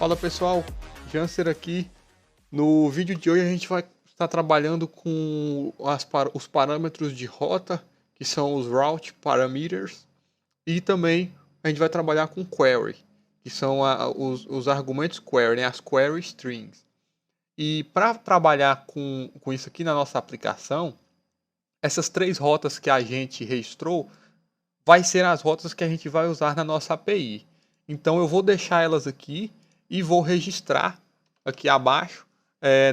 Fala pessoal, Janser aqui. No vídeo de hoje a gente vai estar trabalhando com os parâmetros de rota, que são os Route Parameters, e também a gente vai trabalhar com Query, que são os argumentos Query, né, as Query Strings. E para trabalhar com isso aqui na nossa aplicação, essas três rotas que a gente registrou vai ser as rotas que a gente vai usar na nossa API. Então eu vou deixar elas aqui e vou registrar aqui abaixo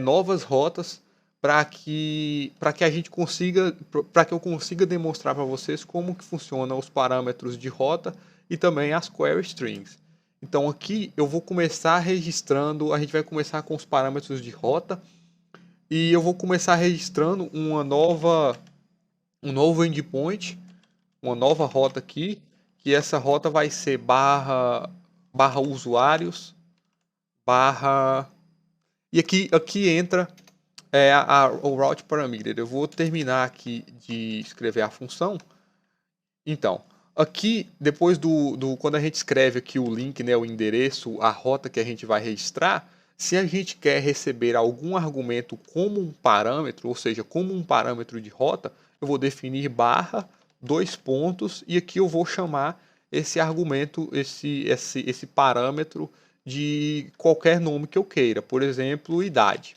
novas rotas para que a gente consiga, para que eu consiga demonstrar para vocês como que funcionam os parâmetros de rota e também as query strings. Então aqui eu vou começar registrando, a gente vai começar com os parâmetros de rota e eu vou começar registrando um novo endpoint, uma nova rota aqui, que essa rota vai ser barra usuários, barra... E aqui entra o route parameter. Eu vou terminar aqui de escrever a função. Então, aqui, depois quando a gente escreve aqui o link, né, o endereço, a rota que a gente vai registrar, se a gente quer receber algum argumento como um parâmetro, ou seja, como um parâmetro de rota, eu vou definir barra, dois pontos, e aqui eu vou chamar esse argumento, esse parâmetro de qualquer nome que eu queira. Por exemplo, idade.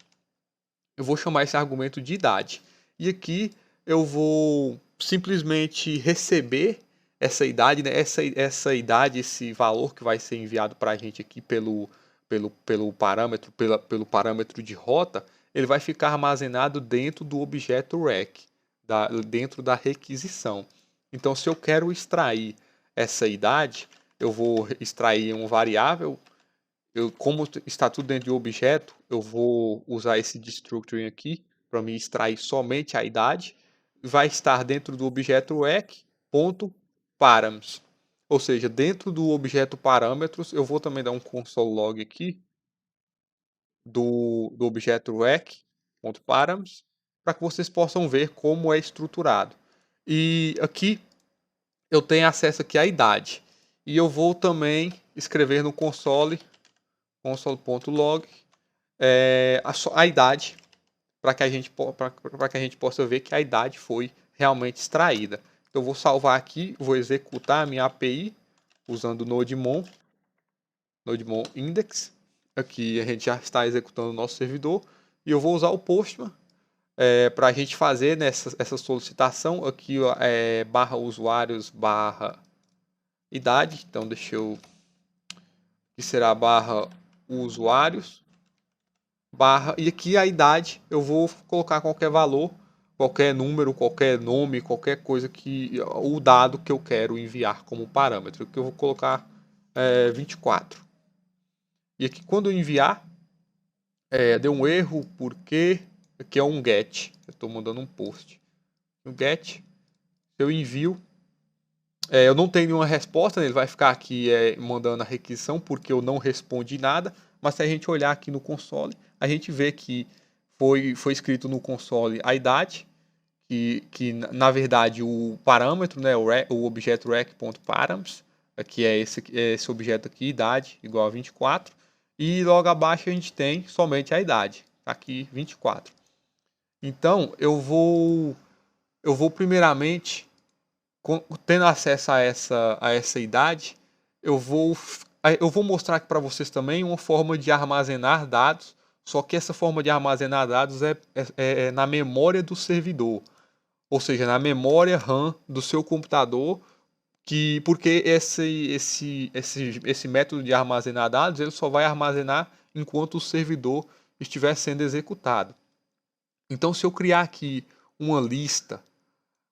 Eu vou chamar esse argumento de idade. E aqui eu vou simplesmente receber essa idade, né? Essa idade, esse valor que vai ser enviado para a gente aqui pelo pelo parâmetro de rota, ele vai ficar armazenado dentro do objeto rec, dentro da requisição. Então, se eu quero extrair essa idade, eu vou extrair um variável. Como está tudo dentro de um objeto, eu vou usar esse destructor aqui para me extrair somente a idade. Vai estar dentro do objeto rec.params. Ou seja, dentro do objeto parâmetros, eu vou também dar um console log aqui do objeto rec.params para que vocês possam ver como é estruturado. E aqui eu tenho acesso aqui à idade. E eu vou também escrever no console.log a idade para que a gente possa ver que a idade foi realmente extraída. Então, eu vou salvar aqui, vou executar a minha API usando o NodeMon index. Aqui a gente já está executando o nosso servidor e eu vou usar o Postman para a gente fazer essa solicitação aqui barra usuários barra idade. Então deixa eu que será barra usuários barra, e aqui a idade eu vou colocar qualquer valor, qualquer número, qualquer nome, qualquer coisa o dado que eu quero enviar como parâmetro, que eu vou colocar 24. E aqui quando eu enviar, deu um erro porque aqui é um get, eu estou mandando um post. No get, eu envio, eu não tenho nenhuma resposta, né? Ele vai ficar aqui mandando a requisição porque eu não respondi nada, mas se a gente olhar aqui no console, a gente vê que foi escrito no console a idade, que na verdade o parâmetro, né, o objeto rec.params, que é esse objeto aqui, idade igual a 24, e logo abaixo a gente tem somente a idade, aqui 24. Então eu vou primeiramente, tendo acesso a essa idade, eu vou mostrar aqui para vocês também uma forma de armazenar dados, só que essa forma de armazenar dados é na memória do servidor, ou seja, na memória RAM do seu computador, porque esse método de armazenar dados ele só vai armazenar enquanto o servidor estiver sendo executado. Então, se eu criar aqui uma lista,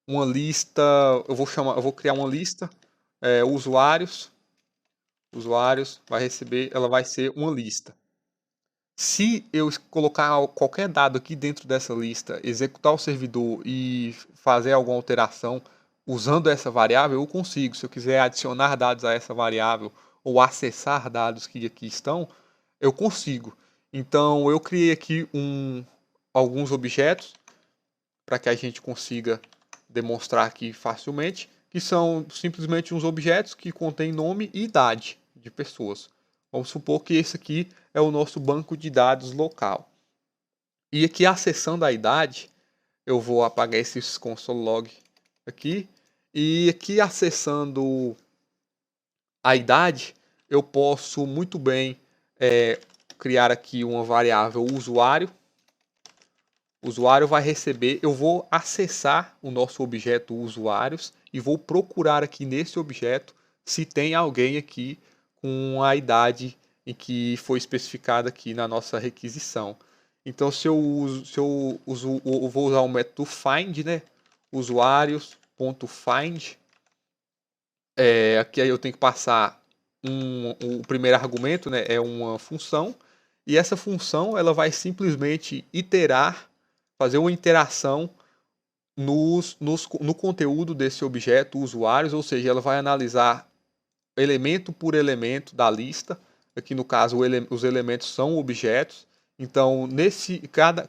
eu vou criar uma lista, usuários ela vai ser uma lista. Se eu colocar qualquer dado aqui dentro dessa lista, executar o servidor e fazer alguma alteração usando essa variável, eu consigo. Se eu quiser adicionar dados a essa variável ou acessar dados que aqui estão, eu consigo. Então, eu criei aqui alguns objetos para que a gente consiga demonstrar aqui facilmente, que são simplesmente uns objetos que contêm nome e idade de pessoas. Vamos supor que esse aqui é o nosso banco de dados local. E aqui acessando a idade, eu vou apagar esse console log aqui. E aqui acessando a idade, eu posso muito bem criar aqui uma variável usuário. O usuário vai receber, eu vou acessar o nosso objeto usuários e vou procurar aqui nesse objeto se tem alguém aqui com a idade em que foi especificada aqui na nossa requisição. Então, se eu vou usar o método find, né? Usuários.find. Aqui aí eu tenho que passar o primeiro argumento, né? É uma função. E essa função ela vai simplesmente fazer uma interação no conteúdo desse objeto usuários, ou seja, ela vai analisar elemento por elemento da lista. Aqui no caso, os elementos são objetos. Então,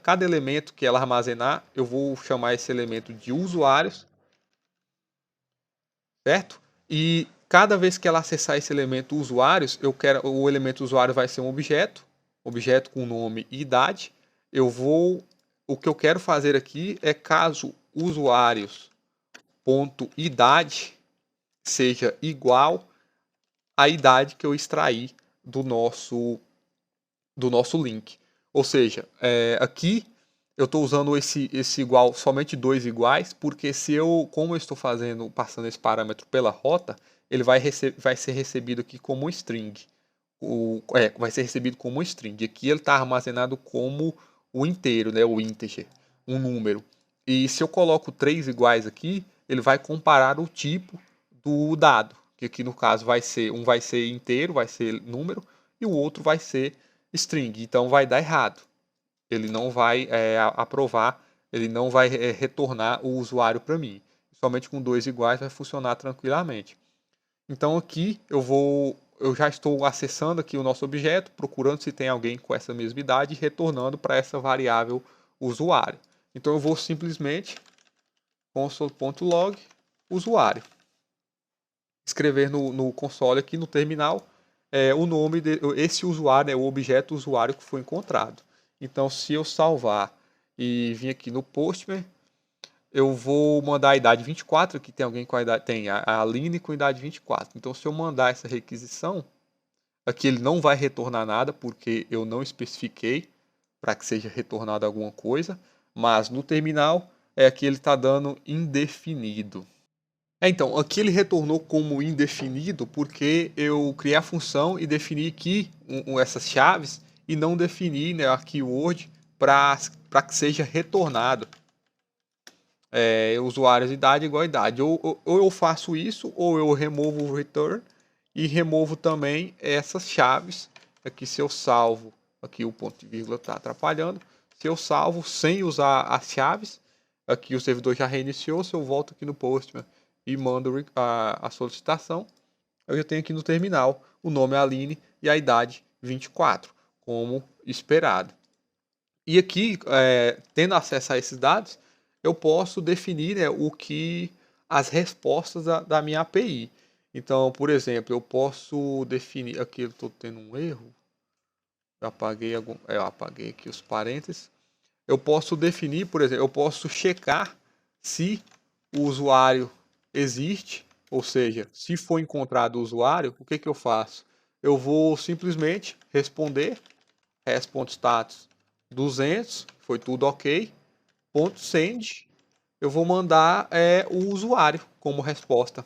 cada elemento que ela armazenar, eu vou chamar esse elemento de usuários, certo? E cada vez que ela acessar esse elemento usuários, o elemento usuário vai ser um objeto com nome e idade. O que eu quero fazer aqui é caso usuários.idade seja igual à idade que eu extraí do nosso link. Ou seja, aqui eu estou usando esse igual, somente dois iguais, porque como eu estou passando esse parâmetro pela rota, ele vai ser recebido aqui como string. Vai ser recebido como string. Aqui ele está armazenado como o inteiro, né, o integer, um número. E se eu coloco três iguais aqui, ele vai comparar o tipo do dado, que aqui no caso um vai ser inteiro, vai ser número, e o outro vai ser string. Então vai dar errado. Ele não vai aprovar, ele não vai retornar o usuário para mim. Somente com dois iguais vai funcionar tranquilamente. Então aqui eu já estou acessando aqui o nosso objeto, procurando se tem alguém com essa mesma idade e retornando para essa variável usuário. Então eu vou simplesmente console.log usuário. Escrever no console aqui no terminal o nome esse usuário, o objeto usuário que foi encontrado. Então se eu salvar e vir aqui no Postman, eu vou mandar a idade 24, que tem alguém com a idade, tem a Aline com a idade 24. Então se eu mandar essa requisição, aqui ele não vai retornar nada, porque eu não especifiquei para que seja retornado alguma coisa, mas no terminal aqui ele está dando indefinido. Então, aqui ele retornou como indefinido porque eu criei a função e defini aqui essas chaves e não defini, né, a keyword para que seja retornado usuários de idade igual a idade. Ou eu faço isso, ou eu removo o return e removo também essas chaves. Aqui se eu salvo, aqui o ponto de vírgula está atrapalhando. Se eu salvo sem usar as chaves, aqui o servidor já reiniciou. Se eu volto aqui no Postman e mando a solicitação, eu já tenho aqui no terminal o nome Aline e a idade 24, como esperado. E aqui, tendo acesso a esses dados, eu posso definir, né, as respostas da minha API. Então, por exemplo, eu posso definir. Aqui eu estou tendo um erro. Eu apaguei aqui os parênteses. Eu posso definir, por exemplo, eu posso checar se o usuário existe, ou seja, se for encontrado o usuário, o que eu faço? Eu vou simplesmente responder response_status 200, foi tudo ok, ponto .send, eu vou mandar o usuário como resposta.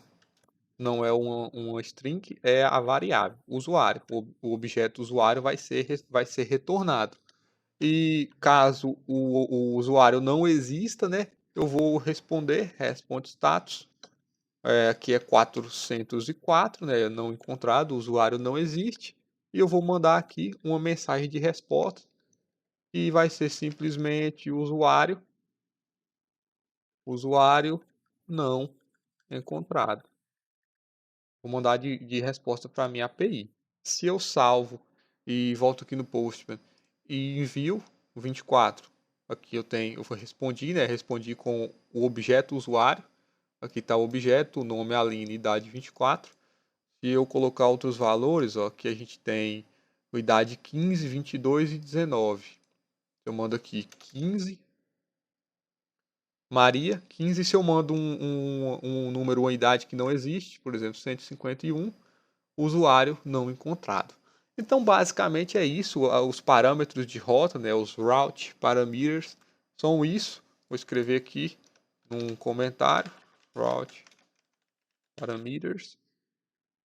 Não é uma string, é a variável, usuário. O objeto usuário vai ser retornado. E caso o usuário não exista, né, eu vou responder responde status, que é 404, né, não encontrado, o usuário não existe. E eu vou mandar aqui uma mensagem de resposta, que vai ser simplesmente usuário não encontrado. Vou mandar de resposta para a minha API. Se eu salvo e volto aqui no Postman e envio o 24, aqui eu respondi, né? Respondi com o objeto usuário. Aqui está o objeto, o nome Aline, idade 24. Se eu colocar outros valores, ó, aqui a gente tem idade 15, 22 e 19. Eu mando aqui 15, Maria, 15. Se eu mando um número, uma idade que não existe, por exemplo, 151, usuário não encontrado. Então, basicamente é isso. Os parâmetros de rota, né, os route parameters, são isso. Vou escrever aqui num comentário, route parameters.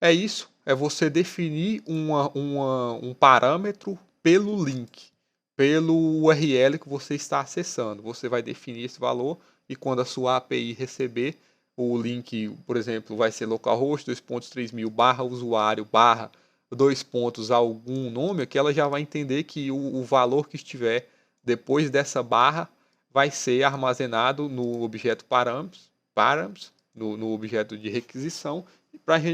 É isso, é você definir um parâmetro pelo link, pelo URL que você está acessando. Você vai definir esse valor e quando a sua API receber o link, por exemplo, vai ser localhost 2.3000 barra usuário barra dois pontos algum nome, que ela já vai entender que o valor que estiver depois dessa barra vai ser armazenado no objeto params no objeto de requisição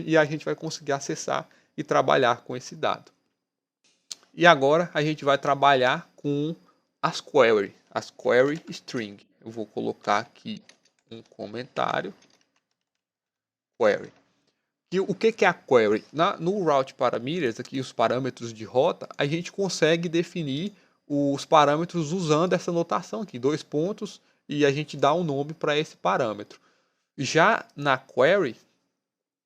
e a gente vai conseguir acessar e trabalhar com esse dado. E agora a gente vai trabalhar com as query string. Eu vou colocar aqui um comentário. Query. E o que é a query? No route parameters, aqui os parâmetros de rota, a gente consegue definir os parâmetros usando essa notação aqui, dois pontos, e a gente dá um nome para esse parâmetro. Já na query,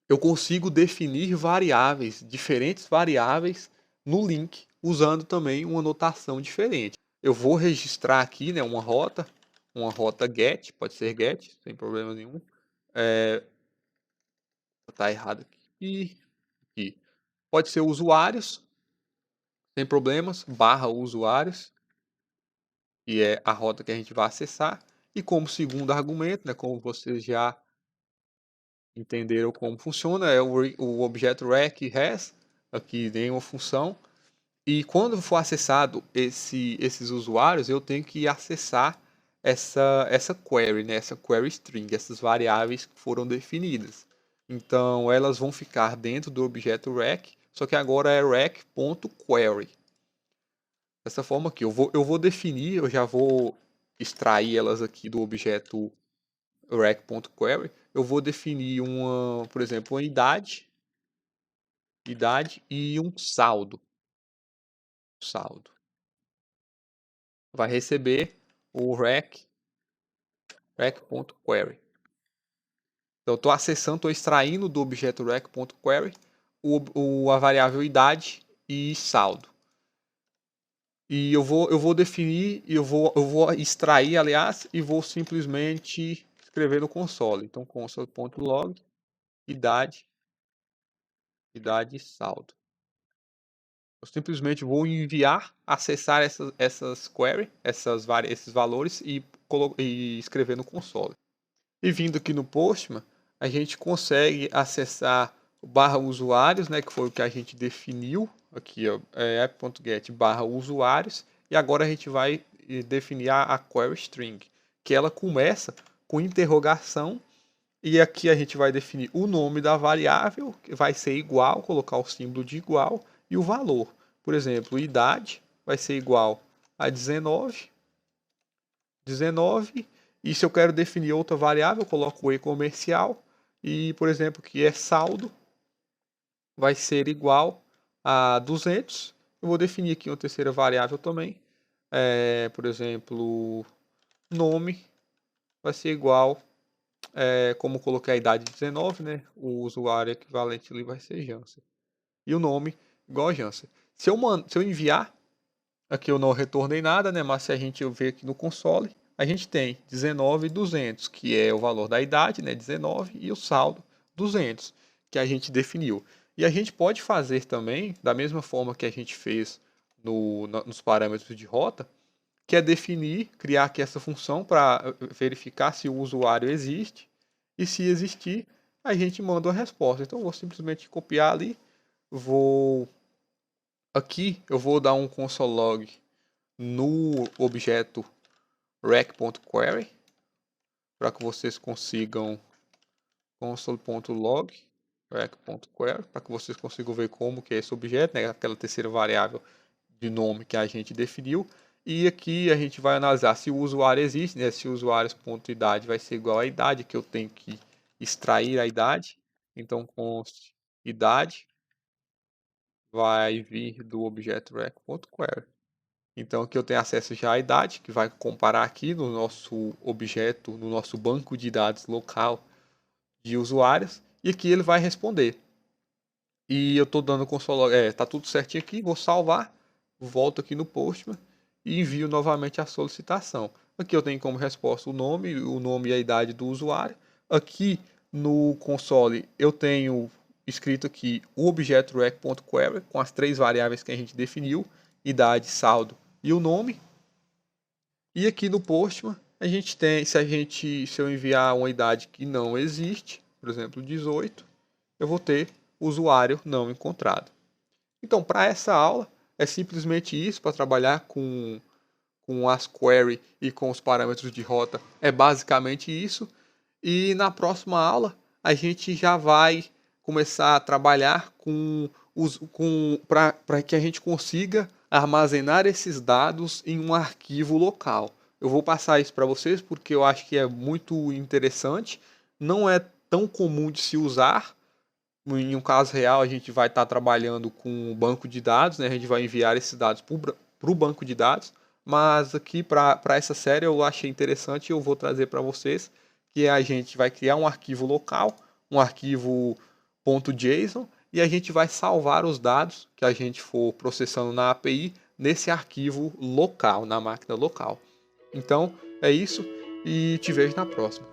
eu consigo definir variáveis, diferentes variáveis no link, usando também uma notação diferente. Eu vou registrar aqui, né, uma rota get, pode ser get, sem problema nenhum. Tá errado aqui. Pode ser usuários, sem problemas, barra usuários, que é a rota que a gente vai acessar. E como segundo argumento, né, como vocês já entenderam como funciona, é o objeto rec has, aqui tem uma função. E quando for acessado esses usuários, eu tenho que acessar essa query, né? Essa query string, essas variáveis que foram definidas. Então, elas vão ficar dentro do objeto rec, só que agora é rec.query. Dessa forma aqui, eu vou definir, eu já vou extrair elas aqui do objeto rec.query. Eu vou definir por exemplo, uma idade e um saldo. Vai receber o rec.query. Então, eu estou acessando, estou extraindo do objeto rec.query a variável idade e saldo. E eu vou definir, eu vou extrair, aliás, e vou simplesmente escrever no console. Então, console.log, idade e saldo. Eu simplesmente vou enviar, acessar essas query, esses valores e escrever no console. E vindo aqui no Postman, a gente consegue acessar o barra usuários, né, que foi o que a gente definiu aqui, ó, app.get barra usuários, e agora a gente vai definir a query string, que ela começa com interrogação, e aqui a gente vai definir o nome da variável, que vai ser igual, colocar o símbolo de igual, e o valor. Por exemplo, idade vai ser igual a 19, e se eu quero definir outra variável, eu coloco o e-comercial, e, por exemplo, que é saldo, vai ser igual a 200. Eu vou definir aqui uma terceira variável também, por exemplo, nome vai ser igual, como coloquei a idade de 19, né? O usuário equivalente ali vai ser Jansen. E o nome igual a Jansen. Se eu enviar, aqui eu não retornei nada, né? Mas se a gente ver aqui no console, a gente tem 19.200, que é o valor da idade, né? 19, e o saldo 200, que a gente definiu. E a gente pode fazer também, da mesma forma que a gente fez nos parâmetros de rota, que é definir, criar aqui essa função para verificar se o usuário existe, e se existir, a gente manda a resposta. Então eu vou simplesmente copiar ali, aqui eu vou dar um console log no objeto rec.query para que vocês consigam console.log rec.query para que vocês consigam ver como que é esse objeto, né, aquela terceira variável de nome que a gente definiu. E aqui a gente vai analisar se o usuário existe, né, se o usuário.idade vai ser igual à idade, que eu tenho que extrair a idade. Então const idade vai vir do objeto rec.query. Então aqui eu tenho acesso já à idade, que vai comparar aqui no nosso objeto, no nosso banco de dados local de usuários, e aqui ele vai responder. E eu estou dando console, tá tudo certinho aqui, vou salvar, volto aqui no Postman e envio novamente a solicitação. Aqui eu tenho como resposta o nome e a idade do usuário. Aqui no console eu tenho escrito aqui o objeto rec.query com as 3 variáveis que a gente definiu, idade, saldo e o nome. E aqui no Postman a gente tem, se eu enviar uma idade que não existe, por exemplo 18, eu vou ter usuário não encontrado. Então, para essa aula, é simplesmente isso, para trabalhar com as query e com os parâmetros de rota, é basicamente isso. E na próxima aula, a gente já vai começar a trabalhar para que a gente consiga armazenar esses dados em um arquivo local. Eu vou passar isso para vocês porque eu acho que é muito interessante, não é tão comum de se usar. Em um caso real, a gente vai estar trabalhando com um banco de dados, né? A gente vai enviar esses dados para o banco de dados, mas aqui para essa série eu achei interessante e eu vou trazer para vocês que a gente vai criar um arquivo local, um arquivo .json, e a gente vai salvar os dados que a gente for processando na API nesse arquivo local, na máquina local. Então é isso e te vejo na próxima.